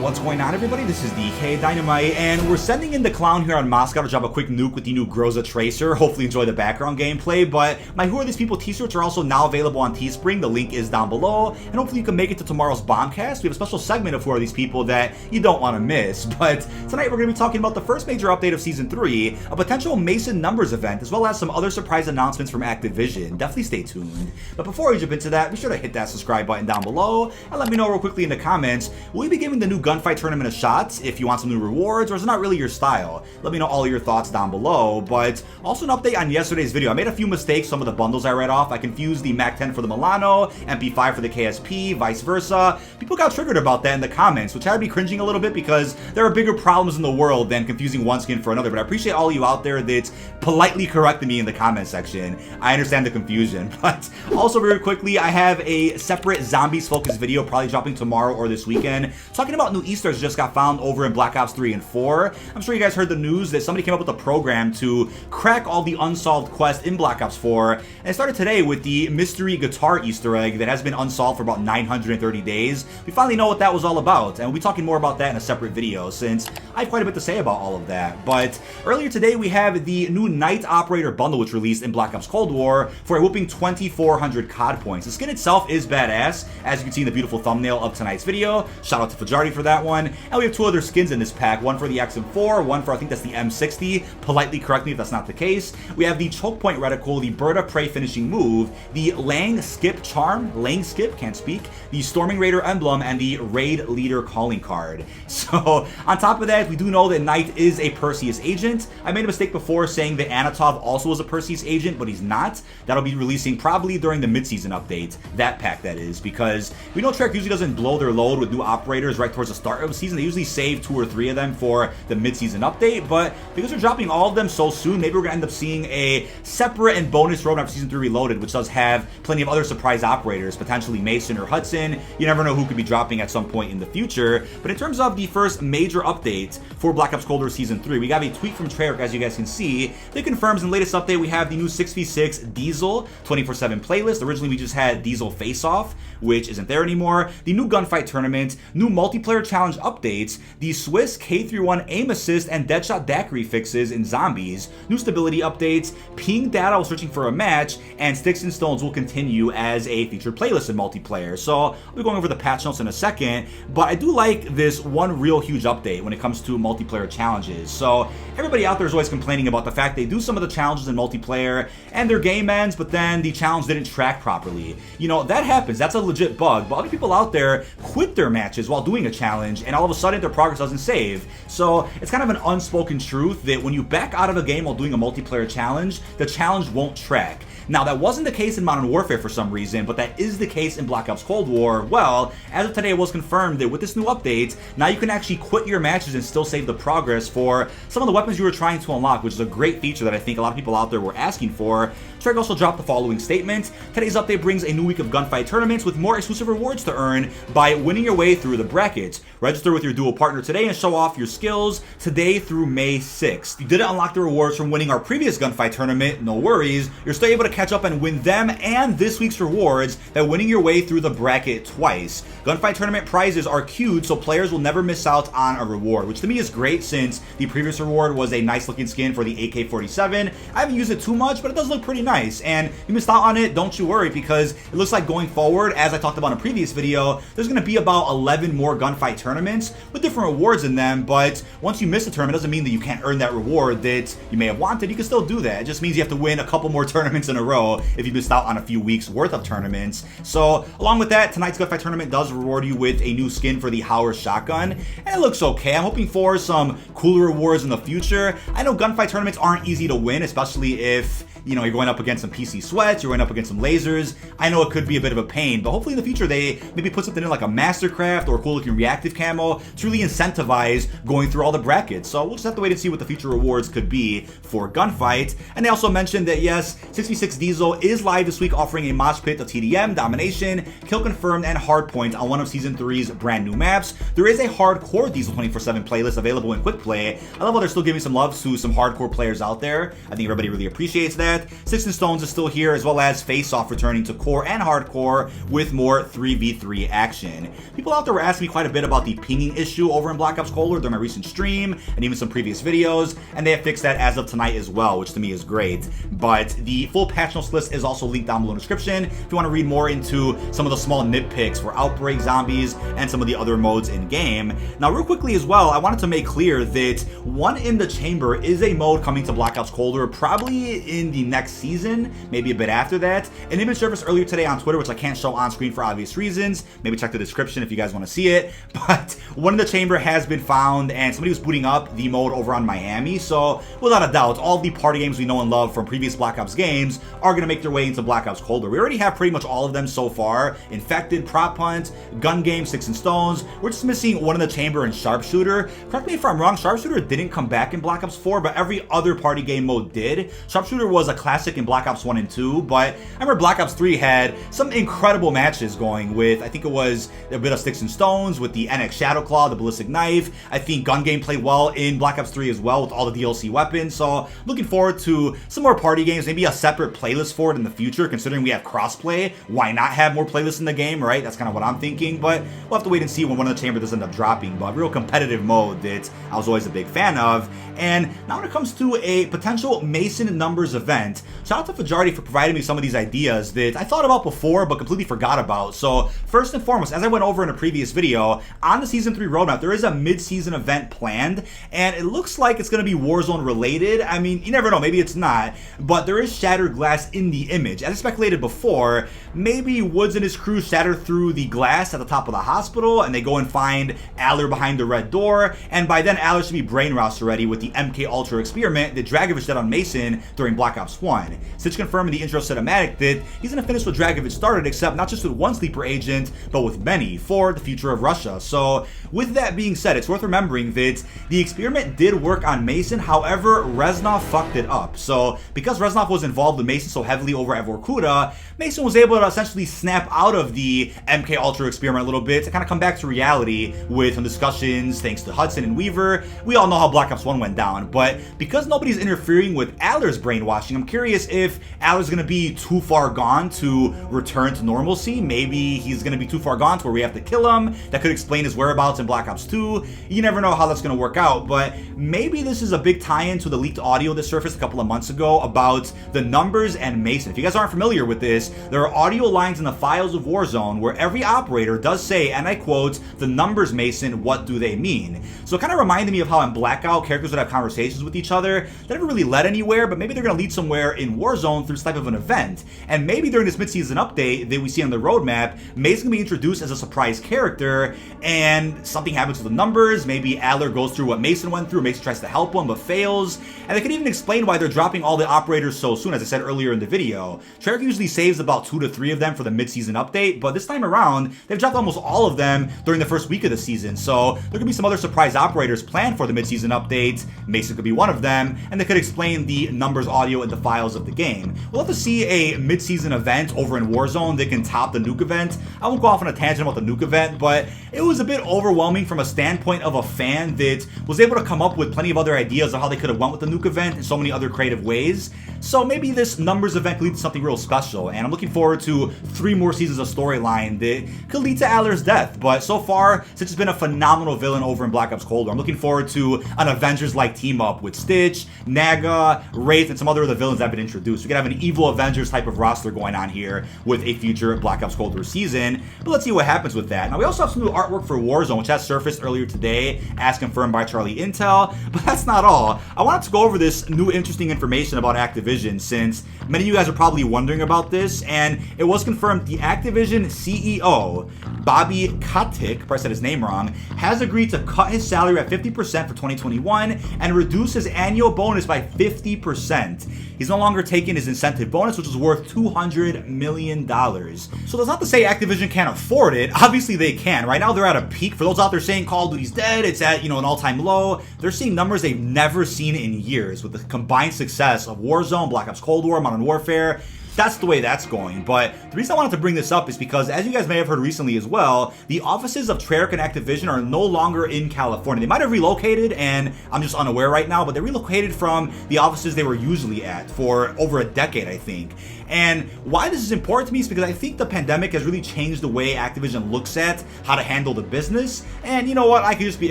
What's going on, everybody? This is dkdynamite, and we're sending in the clown here on Moscow to drop a quick nuke with the new Groza Tracer. Hopefully enjoy the background gameplay, but my Who Are These People t-shirts are also now available on Teespring. The link is down below, and hopefully you can make it to tomorrow's Bombcast. We have a special segment of Who Are These People that you don't want to miss, but tonight we're going to be talking about the first major update of Season 3, a potential Mason Numbers event, as well as some other surprise announcements from Activision. Definitely stay tuned. But before we jump into that, be sure to hit that subscribe button down below, and let me know real quickly in the comments, will you be giving the new Gunfight tournament a shot if you want some new rewards, or is it not really your style? Let me know all your thoughts down below. But also an update on yesterday's video. I made a few mistakes, some of the bundles I read off. I confused the MAC 10 for the Milano, MP5 for the KSP, vice versa. People got triggered about that in the comments, which had me cringing a little bit because there are bigger problems in the world than confusing one skin for another. But I appreciate all of you out there that politely corrected me in the comment section. I understand the confusion. But also very quickly, I have a separate zombies focused video probably dropping tomorrow or this weekend, talking about new Easter eggs just got found over in Black Ops 3 and 4. I'm sure you guys heard the news that somebody came up with a program to crack all the unsolved quests in Black Ops 4, and it started today with the mystery guitar Easter egg that has been unsolved for about 930 days. We finally know what that was all about, and we'll be talking more about that in a separate video since I have quite a bit to say about all of that. But earlier today we have the new Night Operator bundle which released in Black Ops Cold War for a whooping 2,400 COD points. The skin itself is badass, as you can see in the beautiful thumbnail of tonight's video. Shout out to Fajardi for that one. And we have two other skins in this pack, one for the XM4, one for I think that's the M60. Politely correct me if that's not the case. We have the Choke Point Reticle, the Bird of Prey finishing move, the Lang Skip Charm, Lang Skip, can't speak, the Storming Raider emblem, and the Raid Leader calling card. So on top of that, we do know that Knight is a Perseus agent. I made a mistake before saying that Anatov also was a Perseus agent, but he's not. That'll be releasing probably during the mid-season update, that pack that is, because we know Treyarch usually doesn't blow their load with new operators right towards the start of the season. They usually save 2 or 3 of them for the mid-season update, but because they're dropping all of them so soon, maybe we're gonna end up seeing a separate and bonus roadmap for Season 3 Reloaded, which does have plenty of other surprise operators, potentially Mason or Hudson. You never know who could be dropping at some point in the future. But in terms of the first major update for Black Ops Cold War Season 3, we got a tweet from Treyarch, as you guys can see, that confirms in the latest update we have the new 6v6 Diesel 24/7 playlist. Originally we just had Diesel Face Off, which isn't there anymore. The new Gunfight tournament, new multiplayer challenge updates, the Swiss K31 aim assist and Deadshot daiquiri fixes in zombies, new stability updates, ping data while searching for a match, and Sticks and Stones will continue as a featured playlist in multiplayer. So I'll be going over the patch notes in a second, but I do like this one real huge update when it comes to multiplayer challenges. So everybody out there is always complaining about the fact they do some of the challenges in multiplayer and their game ends, but then the challenge didn't track properly. You know, that happens. That's a legit bug, but other people out there quit their matches while doing a challenge, and all of a sudden their progress doesn't save. So it's kind of an unspoken truth that when you back out of a game while doing a multiplayer challenge, the challenge won't track. Now, that wasn't the case in Modern Warfare for some reason, but that is the case in Black Ops Cold War. Well, as of today, it was confirmed that with this new update, now you can actually quit your matches and still save the progress for some of the weapons you were trying to unlock, which is a great feature that I think a lot of people out there were asking for. Treyarch also dropped the following statement: today's update brings a new week of gunfight tournaments with more exclusive rewards to earn by winning your way through the brackets. Register with your dual partner today and show off your skills today through May 6th. You didn't unlock the rewards from winning our previous gunfight tournament, no worries. You're still able to catch up and win them and this week's rewards by winning your way through the bracket twice. Gunfight tournament prizes are queued so players will never miss out on a reward, which to me is great since the previous reward was a nice looking skin for the AK-47. I haven't used it too much, but it does look pretty nice, and if you missed out on it, don't you worry, because it looks like going forward, as I talked about in a previous video, there's going to be about 11 more gunfight tournaments with different rewards in them. But once you miss a tournament, it doesn't mean that you can't earn that reward that you may have wanted. You can still do that. It just means you have to win a couple more tournaments in a row if you missed out on a few weeks worth of tournaments. So along with that, tonight's gunfight tournament does reward you with a new skin for the Howard shotgun, and it looks okay. I'm hoping for some cooler rewards in the future. I know gunfight tournaments aren't easy to win, especially if you know, you're going up against some PC sweats, you're going up against some lasers. I know it could be a bit of a pain, but hopefully in the future they maybe put something in like a Mastercraft or a cool looking reactive camo to really incentivize going through all the brackets. So we'll just have to wait and see what the future rewards could be for Gunfight. And they also mentioned that yes, 6v6 Diesel is live this week, offering a mosh pit of TDM, Domination, Kill Confirmed, and Hardpoint on one of Season 3's brand new maps. There is a hardcore Diesel 24/7 playlist available in Quick Play. I love how they're still giving some love to some hardcore players out there. I think everybody really appreciates that. that. Sticks and Stones is still here, as well as Face Off returning to core and hardcore with more 3v3 action. People out there were asking me quite a bit about the pinging issue over in Black Ops Cold War during my recent stream and even some previous videos, and they have fixed that as of tonight as well, which to me is great. But the full patch notes list is also linked down below in the description if you want to read more into some of the small nitpicks for Outbreak, Zombies, and some of the other modes in game. Now, real quickly as well, I wanted to make clear that One in the Chamber is a mode coming to Black Ops Cold War probably in the next season, maybe a bit after that. An image surfaced earlier today on Twitter, which I can't show on screen for obvious reasons. Maybe check the description if you guys want to see it. But One in the Chamber has been found, and somebody was booting up the mode over on Miami. So without a doubt, all the party games we know and love from previous Black Ops games are going to make their way into Black Ops Cold War. We already have pretty much all of them so far. Infected, Prop Hunt, Gun Game, Sticks and Stones. We're just missing One in the Chamber and Sharpshooter. Correct me if I'm wrong, Sharpshooter didn't come back in Black Ops 4, but every other party game mode did. Sharpshooter was a classic in Black Ops 1 and 2, but I remember Black Ops 3 had some incredible matches going with, I think it was a bit of Sticks and Stones with the NX Shadowclaw, the Ballistic Knife. I think Gun Game played well in Black Ops 3 as well with all the DLC weapons, so looking forward to some more party games, maybe a separate playlist for it in the future, considering we have crossplay. Why not have more playlists in the game, right? That's kind of what I'm thinking, but we'll have to wait and see when One in the Chamber does end up dropping. But real competitive mode that I was always a big fan of. And now when it comes to a potential Mason numbers event, shout out to Fajardi for providing me some of these ideas that I thought about before but completely forgot about. So first and foremost, as I went over in a previous video, on the Season 3 roadmap, there is a mid-season event planned, and it looks like it's going to be Warzone related. I mean, you never know, maybe it's not, but there is shattered glass in the image. As I speculated before, maybe Woods and his crew shatter through the glass at the top of the hospital, and they go and find Aller behind the red door, and by then Aller should be brainwashed already with the MK Ultra experiment that Dragovich did on Mason during Black Ops 1. Stitch confirmed in the intro cinematic that he's going to finish what Dragovich started, except not just with one sleeper agent, but with many, for the future of Russia. So with that being said, it's worth remembering that the experiment did work on Mason, however, Reznov fucked it up. So because Reznov was involved with Mason so heavily over at Vorkuta, Mason was able to essentially snap out of the MK Ultra experiment a little bit to kind of come back to reality with some discussions thanks to Hudson and Weaver. We all know how Black Ops 1 went down, but because nobody's interfering with Aller's brainwashing, I'm curious if Aller's going to be too far gone to return to normalcy. Maybe he's going to be too far gone to where we have to kill him. That could explain his whereabouts in Black Ops 2. You never know how that's going to work out, but maybe this is a big tie-in to the leaked audio that surfaced a couple of months ago about the numbers and Mason. If you guys aren't familiar with this, there are audio lines in the files of Warzone where every operator does say, and I quote, "The numbers, Mason, what do they mean?" So it kind of reminded me of how in Blackout, characters would have conversations with each other that never really led anywhere, but maybe they're going to lead somewhere in Warzone through this type of an event. And maybe during this mid-season update that we see on the roadmap, Mason's going to be introduced as a surprise character, and something happens to the numbers. Maybe Aller goes through what Mason went through. Mason tries to help him, but fails. And they could even explain why they're dropping all the operators so soon, as I said earlier in the video. Treyarch usually saves about 2 to 3 of them for the mid-season update, but this time around, they've dropped almost all of them during the first week of the season. So there could be some other surprise operators planned for the mid-season update. Mason could be one of them, and they could explain the numbers, audio, and the files of the game. We'll have to see a mid-season event over in Warzone that can top the nuke event. I won't go off on a tangent about the nuke event, but it was a bit overwhelming from a standpoint of a fan that was able to come up with plenty of other ideas of how they could have went with the nuke event in so many other creative ways. So maybe this numbers event could lead to something real special, and I'm looking forward to 3 more seasons of storyline that could lead to Aller's death. But so far, Stitch has been a phenomenal villain over in Black Ops Cold War. I'm looking forward to an Avengers-like team-up with Stitch, Naga, Wraith, and some other of the villains that have been introduced. We could have an evil Avengers type of roster going on here with a future Black Ops Cold War season, but let's see what happens with that. Now, we also have some new artwork for Warzone, which has surfaced earlier today, as confirmed by Charlie Intel, but that's not all. I wanted to go over this new interesting information about Activision, since many of you guys are probably wondering about this, and it was confirmed the Activision CEO, Bobby Kotick, probably said his name wrong, has agreed to cut his salary at 50% for 2021 and reduce his annual bonus by 50%. He's no longer taking his incentive bonus, which is worth $200 million. So that's not to say Activision can't afford it. Obviously they can. Right now they're at a peak. For those out there saying Call of Duty's dead, it's at, an all-time low. They're seeing numbers they've never seen in years with the combined success of Warzone, Black Ops Cold War, Modern Warfare. that's the way that's going. But the reason I wanted to bring this up is because, as you guys may have heard recently as well, the offices of Treyarch and Activision are no longer in California. They might have relocated, and I'm just unaware right now, but they relocated from the offices they were usually at for over a decade, I think. And why this is important to me is because I think the pandemic has really changed the way Activision looks at how to handle the business. And you know what? I could just be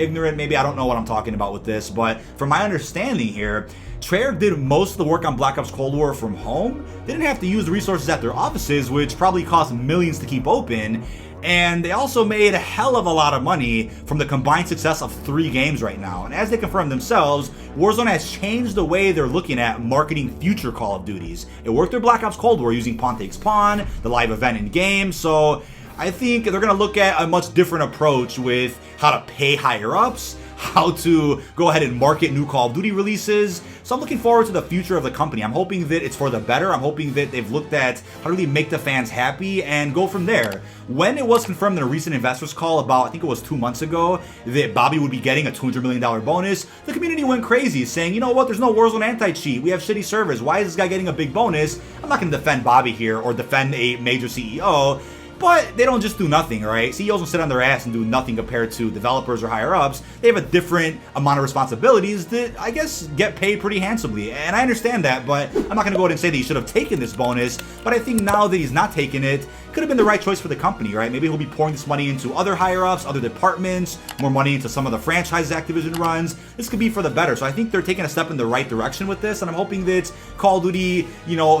ignorant. Maybe I don't know what I'm talking about with this, but from my understanding here, Treyarch did most of the work on Black Ops Cold War from home. They didn't have to use the resources at their offices, which probably cost millions to keep open. And they also made a hell of a lot of money from the combined success of 3 games right now. And as they confirm themselves, Warzone has changed the way they're looking at marketing future Call of Duties. It worked their Black Ops Cold War using Pawn Takes Pawn, the live event in game, so I think they're going to look at a much different approach with how to pay higher ups, how to go ahead and market new Call of Duty releases. So I'm looking forward to the future of the company. I'm hoping that it's for the better. I'm hoping that they've looked at how to really make the fans happy and go from there. When it was confirmed in a recent investors call about, I think it was 2 months ago, that Bobby would be getting a $200 million bonus, the community went crazy saying, you know what, there's no Warzone anti-cheat. We have shitty servers. Why is this guy getting a big bonus? I'm not going to defend Bobby here or defend a major CEO. But they don't just do nothing, right? CEOs don't sit on their ass and do nothing compared to developers or higher-ups. They have a different amount of responsibilities that, I guess, get paid pretty handsomely. And I understand that, but I'm not going to go ahead and say that he should have taken this bonus. But I think now that he's not taking it, could have been the right choice for the company, right? Maybe he'll be pouring this money into other higher-ups, other departments, more money into some of the franchises Activision runs. This could be for the better. So I think they're taking a step in the right direction with this, and I'm hoping that Call of Duty,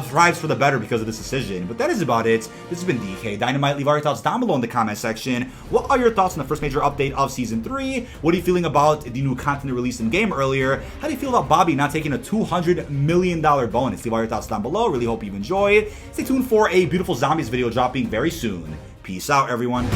thrives for the better because of this decision. But that is about it. This has been dkdynamite. Leave all your thoughts down below in the comment section. What are your thoughts on the first major update of Season 3? What are you feeling about the new content released in game earlier? How do you feel about Bobby not taking a $200 million bonus? Leave all your thoughts down below. Really hope you enjoyed. Stay tuned for a beautiful zombies video dropping very soon. Peace out, everyone.